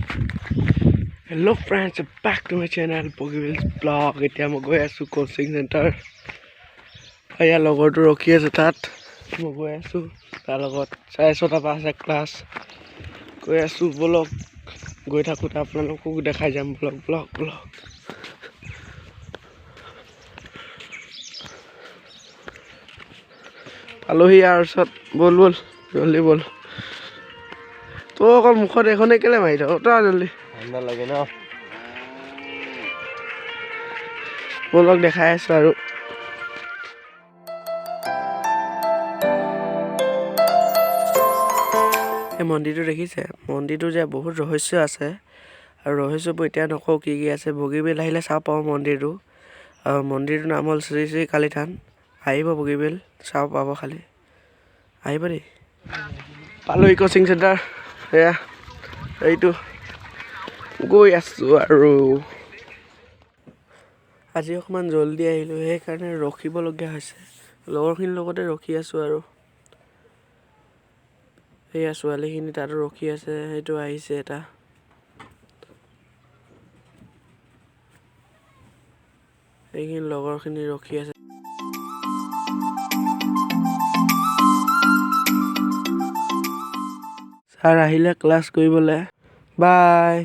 Hello friends, back to my channel Pogivils Vlog. এতিয়া মই গৈ আছো কোচিং সেন্টাৰ। এয়া লগৰটো ৰখি আছে তাত। মই গৈ আছো তাৰ লগত 6:30 পৰা আছে ক্লাছ। গৈ আছো ব্লগ গৈ থাকোঁতে আপোনালোকক দেখাই যাম ব্লগ। পালোহি ইয়াৰ ওচৰত বল জলদি বল। তো অকল মুখত এখনে কেলে মাৰি থাক তই জলদি ঠাণ্ডা লাগে ন বলক দেখাই আছো আৰু এই মন্দিৰটো দেখিছে মন্দিৰটো যে বহুত ৰহস্য আছে আৰু ৰহস্যবোৰ এতিয়া নকওঁ কি আছে বগীবিল আহিলে চাব পাব মন্দিৰটো আৰু মন্দিৰটোৰ নাম হ'ল শ্ৰী শ্ৰী কালী থান আহিব বগীবিল চাব পাব খালি আহিব দেই পালোহি কোচিং চেণ্টাৰ এয়া এইটো গৈ আছো আৰু আজি অকণমান জলদি আহিলোঁ সেইকাৰণে ৰখিবলগীয়া হৈছে লগৰখিনিৰ লগতে ৰখি আছো আৰু এয়া ছোৱালীখিনি তাতো ৰখি আছে সেইটো আহিছে এটা এইখিনি লগৰখিনি ৰখি আছে ছাৰ আহিলে ক্লাছ কৰিবলৈ বাই